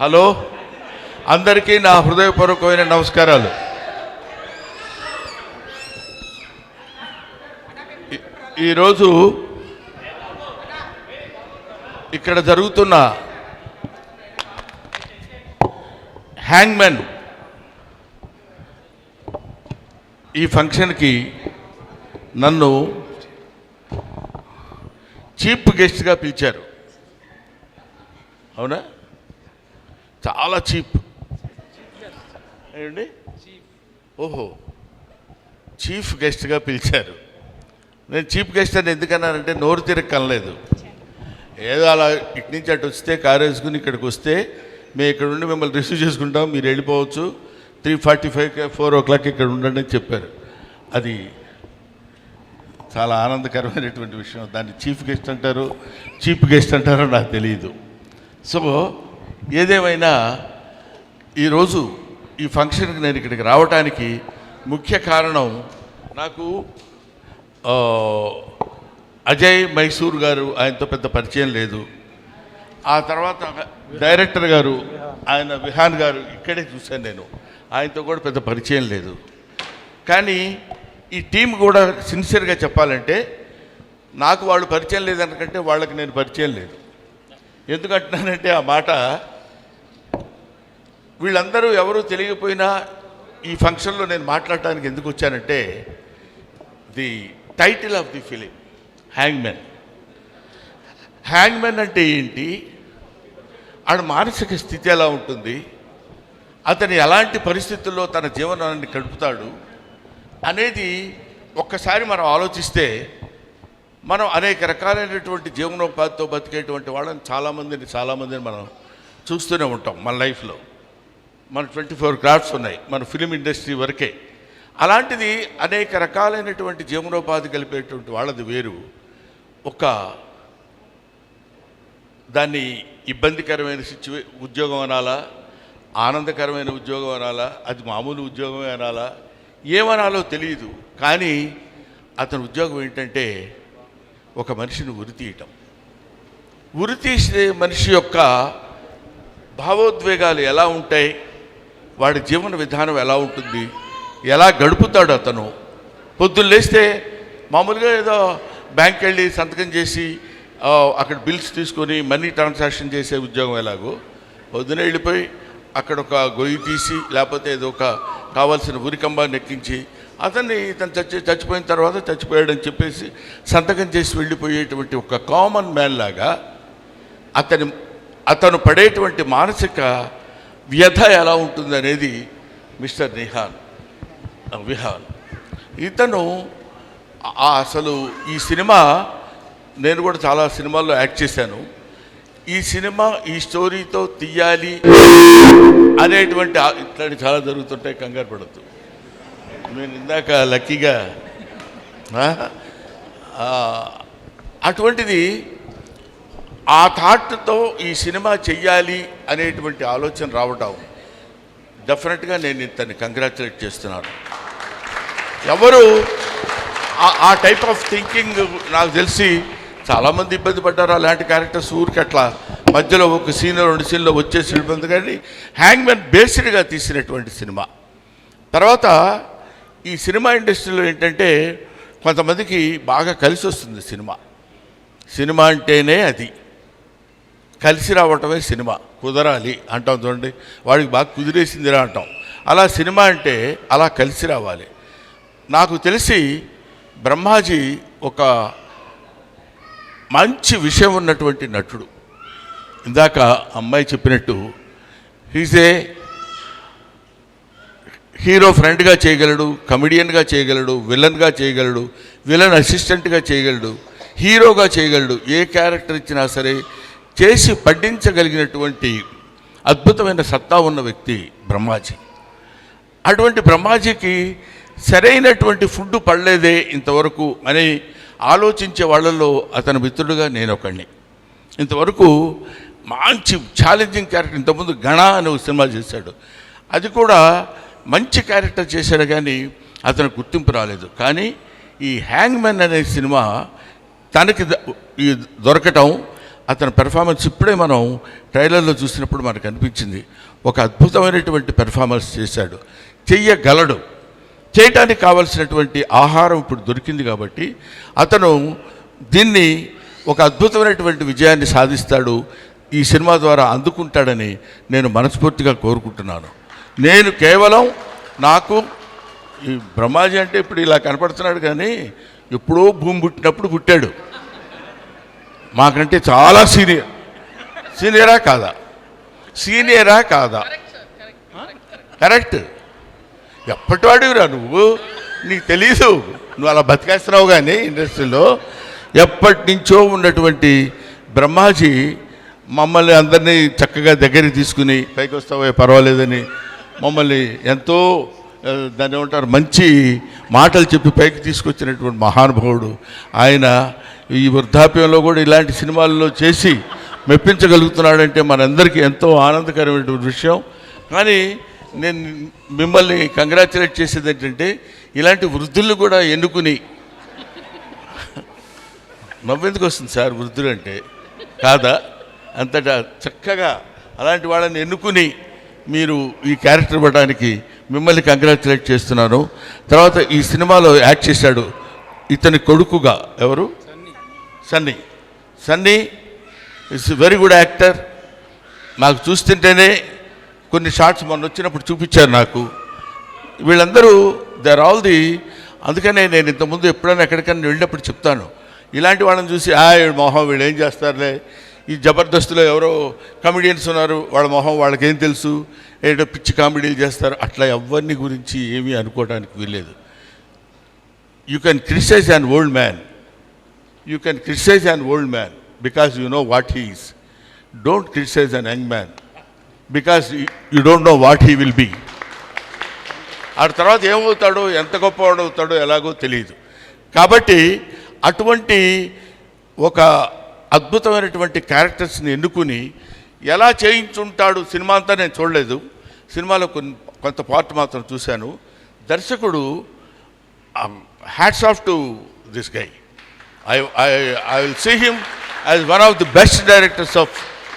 Hello, అందరికీ నా హృదయపూర్వకమైన నమస్కారాలు. ఈరోజు ఇక్కడ జరుగుతున్న హ్యాంగ్మెన్ ఈ ఫంక్షన్కి నన్ను చీఫ్ గెస్ట్గా పిలిచారు. అవునా? చాలా చీప్ ఏంటి? ఓహో, చీఫ్ గెస్ట్గా పిలిచారు. నేను చీఫ్ గెస్ట్ అని ఎందుకన్నానంటే నోరు తిరగకనలేదు. ఏదో అలా ఇటు నుంచి అటు వస్తే కారు వేసుకుని ఇక్కడికి వస్తే మేము ఇక్కడ ఉండి మిమ్మల్ని రిసీవ్ చేసుకుంటాం, మీరు వెళ్ళిపోవచ్చు, 3:45 4 o'clock ఇక్కడ ఉండండి అని చెప్పారు. అది చాలా ఆనందకరమైనటువంటి విషయం. దాన్ని చీఫ్ గెస్ట్ అంటారో నాకు తెలియదు. సో ఏదేమైనా ఈరోజు ఈ ఫంక్షన్కి నేను ఇక్కడికి రావడానికి ముఖ్య కారణం, నాకు అజయ్ మైసూర్ గారు, ఆయనతో పెద్ద పరిచయం లేదు. ఆ తర్వాత డైరెక్టర్ గారు ఆయన విహాన్ గారు ఇక్కడే చూశాను నేను, ఆయనతో కూడా పెద్ద పరిచయం లేదు. కానీ ఈ టీం కూడా సిన్సియర్గా చెప్పాలంటే నాకు వాళ్ళు పరిచయం లేదనకంటే వాళ్ళకి నేను పరిచయం లేదు. ఎందుకంటున్నానంటే ఆ మాట, వీళ్ళందరూ ఎవరూ తెలియకపోయినా ఈ ఫంక్షన్లో నేను మాట్లాడటానికి ఎందుకు వచ్చానంటే, the title of the film Hangmen. Hangmen అంటే ఏంటి, ఆడ మానసిక స్థితి ఎలా ఉంటుంది, అతను ఎలాంటి పరిస్థితుల్లో తన జీవనాన్ని గడుపుతాడు అనేది ఒక్కసారి మనం ఆలోచిస్తే, మనం అనేక రకాలైనటువంటి జీవనోపాధితో బతికేటువంటి వాళ్ళని చాలామందిని మనం చూస్తూనే ఉంటాం మన లైఫ్లో. మన 24 క్రాఫ్ట్స్ ఉన్నాయి మన ఫిలిం ఇండస్ట్రీ వరకే. అలాంటిది అనేక రకాలైనటువంటి జీవనోపాధి కలిపేటువంటి వాళ్ళది వేరు. దాన్ని ఇబ్బందికరమైన ఉద్యోగం అనాలా, ఆనందకరమైన ఉద్యోగం అనాలా, అది మామూలు ఉద్యోగమే అనాలా, ఏమనాలో తెలియదు. కానీ అతని ఉద్యోగం ఏంటంటే ఒక మనిషిని ఉరి తీసే మనిషి యొక్క భావోద్వేగాలు ఎలా ఉంటాయి, వాడి జీవన విధానం ఎలా ఉంటుంది, ఎలా గడుపుతాడు అతను. పొద్దున్న లేస్తే మామూలుగా ఏదో బ్యాంక్కి వెళ్ళి సంతకం చేసి అక్కడ బిల్స్ తీసుకొని మనీ ట్రాన్సాక్షన్ చేసే ఉద్యోగం ఎలాగో, పొద్దునే వెళ్ళిపోయి అక్కడ ఒక గొయ్యి తీసి లేకపోతే ఏదో ఒక కావాల్సిన ఉరికంబాన్ని ఎక్కించి ఇతను చచ్చిపోయిన తర్వాత చచ్చిపోయాడని చెప్పేసి సంతకం చేసి వెళ్ళిపోయేటువంటి ఒక కామన్ మ్యాన్ లాగా అతను పడేటువంటి మానసిక వ్యధ ఎలా ఉంటుంది అనేది మిస్టర్ విహాన్. ఇతను అసలు ఈ సినిమా, నేను కూడా చాలా సినిమాల్లో యాక్ట్ చేశాను. ఈ సినిమా ఈ స్టోరీతో తీయాలి అనేటువంటి ఇట్లాంటి చాలా జరుగుతుంటాయి, కంగారు పడద్దు. నేను ఇందాక లక్కీగా అటువంటిది ఆ థాట్తో ఈ సినిమా చెయ్యాలి అనేటువంటి ఆలోచన రావటం డెఫినెట్గా నేను ఇతన్ని కంగ్రాచులేట్ చేస్తున్నాను. ఎవరు ఆ టైప్ ఆఫ్ థింకింగ్ నాకు తెలిసి చాలామంది ఇబ్బంది పడ్డారు. అలాంటి క్యారెక్టర్స్ ఊరికి అట్లా మధ్యలో ఒక సీన్ 2 సీన్లో వచ్చేసి వెళ్ళిపోయింది. కానీ హ్యాంగ్మెన్ బేస్డ్గా తీసినటువంటి సినిమా. తర్వాత ఈ సినిమా ఇండస్ట్రీలో ఏంటంటే కొంతమందికి బాగా కలిసి వస్తుంది సినిమా అంటేనే అది కలిసి రావటమే సినిమా. కుదరాలి అంటాం చూడండి, వాడికి బాగా కుదిరేసిందిరా అంటాం. అలా సినిమా అంటే అలా కలిసి రావాలి. నాకు తెలిసి బ్రహ్మాజీ ఒక మంచి విషయం ఉన్నటువంటి నటుడు. ఇందాక అమ్మాయి చెప్పినట్టు హీజ్ ఏ హీరో ఫ్రెండ్గా చేయగలడు, కమెడియన్గా చేయగలడు, విలన్గా చేయగలడు, విలన్ అసిస్టెంట్గా చేయగలడు, హీరోగా చేయగలడు. ఏ క్యారెక్టర్ ఇచ్చినా సరే చేసి పడ్డించగలిగినటువంటి అద్భుతమైన సత్తా ఉన్న వ్యక్తి బ్రహ్మాజీ. అటువంటి బ్రహ్మాజీకి సరైనటువంటి ఫుడ్ పడలేదే ఇంతవరకు అని ఆలోచించే వాళ్ళల్లో అతని మిత్రుడుగా నేను ఒకడిని. ఇంతవరకు మంచి ఛాలెంజింగ్ క్యారెక్టర్, ఇంతకుముందు గణ అనే ఒక సినిమా చేశాడు, అది కూడా మంచి క్యారెక్టర్ చేశాడు, కానీ అతను గుర్తింపు రాలేదు. కానీ ఈ హ్యాంగ్మెన్ అనే సినిమా తనకి దొరకటం, అతని పెర్ఫార్మెన్స్ ఇప్పుడే మనం ట్రైలర్లో చూసినప్పుడు మనకు అనిపించింది. ఒక అద్భుతమైనటువంటి పెర్ఫార్మెన్స్ చేశాడు, చెయ్యగలడు. చేయటానికి కావలసినటువంటి ఆహారం ఇప్పుడు దొరికింది కాబట్టి అతను దీన్ని ఒక అద్భుతమైనటువంటి విజయాన్ని సాధిస్తాడు, ఈ సినిమా ద్వారా అందుకుంటాడని నేను మనస్ఫూర్తిగా కోరుకుంటున్నాను. నేను కేవలం నాకు ఈ బ్రహ్మాజీ అంటే ఇప్పుడు ఇలా కనపడుతున్నాడు, కానీ ఎప్పుడో భూమి పుట్టినప్పుడు పుట్టాడు. మాకంటే చాలా సీనియరా కాదా? కరెక్ట్. ఎప్పటివాడివిరా నువ్వు, నీకు తెలీదు, నువ్వు అలా బతికేస్తున్నావు. కానీ ఇండస్ట్రీలో ఎప్పటి నుంచో ఉన్నటువంటి బ్రహ్మాజీ మమ్మల్ని అందరినీ చక్కగా దగ్గరికి తీసుకుని పైకి వస్తావే పర్వాలేదని మమ్మల్ని ఎంతో దాన్ని ఏమంటారు మంచి మాటలు చెప్పి పైకి తీసుకొచ్చినటువంటి మహానుభావుడు ఆయన. ఈ వృద్ధాప్యంలో కూడా ఇలాంటి సినిమాల్లో చేసి మెప్పించగలుగుతున్నాడంటే మనందరికీ ఎంతో ఆనందకరమైనటువంటి విషయం. కానీ నేను మిమ్మల్ని కంగ్రాచులేట్ చేసేది ఏంటంటే ఇలాంటి వృద్ధులను కూడా ఎన్నుకుని, నవ్వెందుకు వస్తుంది సార్ వృద్ధులు అంటే, కాదా, అంతటా చక్కగా అలాంటి వాళ్ళని ఎన్నుకుని మీరు ఈ క్యారెక్టర్ ఇవ్వడానికి మిమ్మల్ని కంగ్రాచులేట్ చేస్తున్నాను. తర్వాత ఈ సినిమాలో యాక్ట్ చేశాడు ఇతని కొడుకుగా ఎవరు, Sunny is very good actor. నాకు చూస్తుంటేనే కొన్ని షార్ట్స్ మొన్న వచ్చినప్పుడు చూపించారు నాకు. వీళ్ళందరూ దే ఆర్ ఆల్ ది, అందుకనే నేను ఇంతకుముందు ఎప్పుడైనా ఎక్కడికైనా వెళ్ళినప్పుడు చెప్తాను, ఇలాంటి వాళ్ళని చూసి మొహం వీళ్ళు ఏం చేస్తారులే, ఈ జబర్దస్త్లో ఎవరో కామెడియన్స్ ఉన్నారు, వాళ్ళ మొహం వాళ్ళకేం తెలుసు, ఏదో పిచ్చి కామెడీలు చేస్తారు, అట్లా ఎవరిని గురించి ఏమీ అనుకోవడానికి వీల్లేదు. You can criticise an old man because you know what he is. Don't criticise an young man because you don't know what he will be. ఆ తర్వాత ఏమవుతాడో, ఎంత గొప్పవాడు అవుతాడో ఎలాగో తెలియదు. కాబట్టి అటువంటి ఒక అద్భుతమైనటువంటి క్యారెక్టర్స్ని ఎన్నుకుని ఎలా చేయించుంటాడు. సినిమా అంతా నేను చూడలేదు, సినిమాలో కొంత పార్ట్ మాత్రం చూశాను. దర్శకుడు hats off to this guy. I will see him as one of the best directors of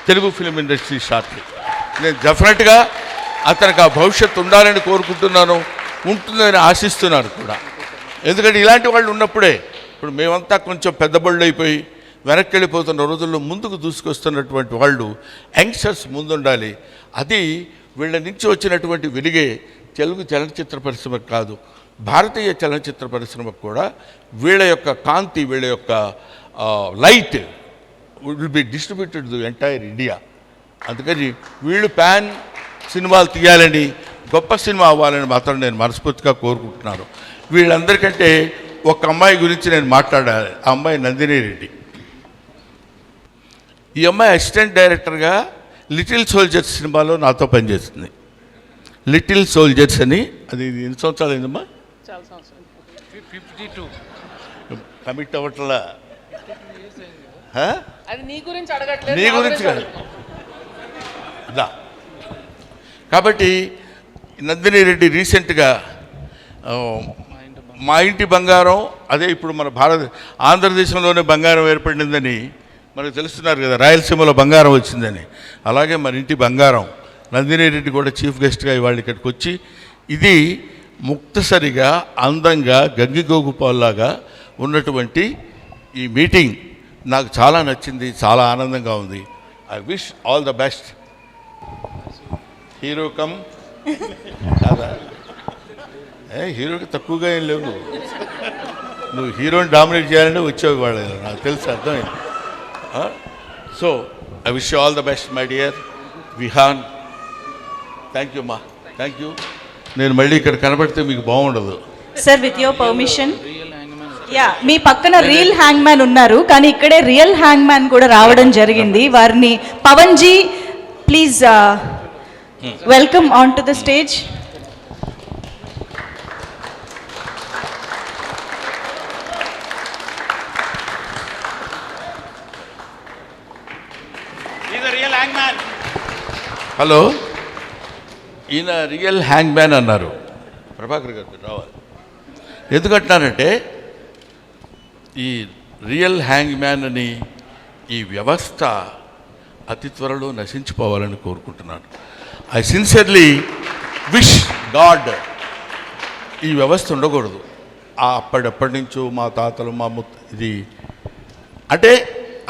Telugu film industry shortly. నేను డెఫినెట్గా అతనికి ఆ భవిష్యత్తు ఉండాలని కోరుకుంటున్నాను, ఉంటుందని ఆశిస్తున్నాను కూడా. ఎందుకంటే ఇలాంటి వాళ్ళు ఉన్నప్పుడే, ఇప్పుడు మేమంతా కొంచెం పెద్ద బళ్ళు అయిపోయి వెనక్కి వెళ్ళిపోతున్న రోజుల్లో ముందుకు దూసుకొస్తున్నటువంటి వాళ్ళు యంగ్స్టర్స్ ముందుండాలి. అది వీళ్ళ నుంచి వచ్చినటువంటి వెలుగే తెలుగు చలనచిత్ర పరిశ్రమకు కాదు, భారతీయ చలనచిత్ర పరిశ్రమకు కూడా వీళ్ళ యొక్క కాంతి, వీళ్ళ యొక్క light will be distributed to entire India. అందుకని వీళ్ళు ప్యాన్ సినిమాలు తీయాలని, గొప్ప సినిమా అవ్వాలని మాత్రం నేను మనస్ఫూర్తిగా కోరుకుంటున్నాను. వీళ్ళందరికంటే ఒక అమ్మాయి గురించి నేను మాట్లాడాలి. ఆ అమ్మాయి నందిని రెడ్డి. ఈ అమ్మాయి అసిస్టెంట్ డైరెక్టర్గా లిటిల్ సోల్జర్స్ సినిమాలో నాతో పనిచేస్తుంది. లిటిల్ సోల్జర్స్ అని, అది ఎన్ని సంవత్సరాలు అయిందమ్మా? కమిట్ అవ్వట్లా. నీ గురించి కాదు. కాబట్టి నందిని రెడ్డి రీసెంట్గా మా ఇంటి బంగారం, అదే ఇప్పుడు మన ఆంధ్రదేశంలోనే బంగారం ఏర్పడిందని మనకు తెలుస్తున్నారు కదా, రాయలసీమలో బంగారం వచ్చిందని. అలాగే మన ఇంటి బంగారం నందిని రెడ్డి కూడా చీఫ్ గెస్ట్గా ఇవాళ ఇక్కడికి వచ్చి, ఇది ముక్తసరిగా అందంగా గంగిగోగుపాల్లాగా ఉన్నటువంటి ఈ మీటింగ్ నాకు చాలా నచ్చింది, చాలా ఆనందంగా ఉంది. I wish all the best. Hero come కాదా, హీరోకి తక్కువగా ఏం లేవు, నువ్వు హీరోని డామినేట్ చేయాలంటే వచ్చావు వాళ్ళు, నాకు తెలుసు, అర్థమైంది. So I wish you all the best my dear Vihaan. Thank you మా, థ్యాంక్ యూ. నేను మళ్ళీ ఇక్కడ కనబడితే మీకు బాగుండదు. Sir with your permission, ya, మీ పక్కన రియల్ హ్యాంగ్ మ్యాన్ ఉన్నారు, కానీ ఇక్కడే రియల్ హ్యాంగ్ మ్యాన్ కూడా రావడం జరిగింది. వారిని Pawan ji please welcome on to the stage. Hello, ఈయన రియల్ హ్యాంగ్ మ్యాన్ అన్నారు. ప్రభాకర్ గారు రావాలి. ఎందుకంటున్నారంటే ఈ రియల్ హ్యాంగ్ మ్యాన్ అని ఈ వ్యవస్థ అతి త్వరలో నశించిపోవాలని కోరుకుంటున్నాను. ఐ సిన్సియర్లీ విష్ గాడ్ ఈ వ్యవస్థ ఉండకూడదు. అప్పటి నుంచో మా తాతలు మా ఇది అంటే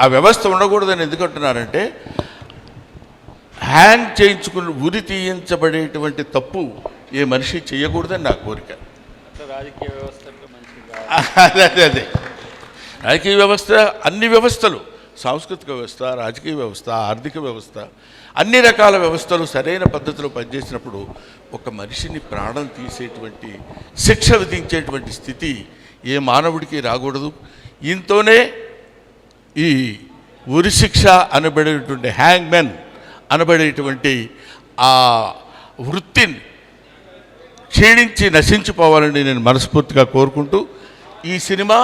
ఆ వ్యవస్థ ఉండకూడదని ఎందుకంటున్నారంటే హ్యాంగ్ చేయించుకుని ఉరి తీయించబడేటువంటి తప్పు ఏ మనిషి చేయకూడదని నా కోరిక. రాజకీయ వ్యవస్థ అదే రాజకీయ వ్యవస్థ, అన్ని వ్యవస్థలు, సాంస్కృతిక వ్యవస్థ, రాజకీయ వ్యవస్థ, ఆర్థిక వ్యవస్థ, అన్ని రకాల వ్యవస్థలు సరైన పద్ధతిలో పనిచేసినప్పుడు ఒక మనిషిని ప్రాణం తీసేటువంటి శిక్ష విధించేటువంటి స్థితి ఏ మానవుడికి రాకూడదు. ఇంతోనే ఈ ఉరి శిక్ష అనబడేటువంటి హ్యాంగ్మెన్ అనబడేటువంటి ఆ వృత్తిని క్షీణించి నశించిపోవాలని నేను మనస్ఫూర్తిగా కోరుకుంటూ, ఈ సినిమా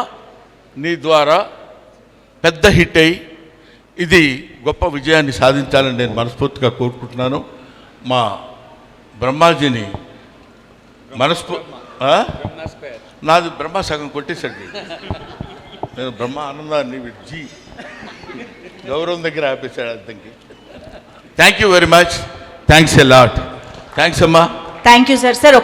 నీ ద్వారా పెద్ద హిట్ అయ్యి ఇది గొప్ప విజయాన్ని సాధించాలని నేను మనస్ఫూర్తిగా కోరుకుంటున్నాను. మా బ్రహ్మాజీని నాది బ్రహ్మ సగం కొట్టేశాడు. నేను బ్రహ్మ ఆనందాన్ని జీ గౌరవం దగ్గర ఆపేశాడు అర్థంకి. Thank you very much. Thanks a lot. Thanks అమ్మా. Thank you sir. సార్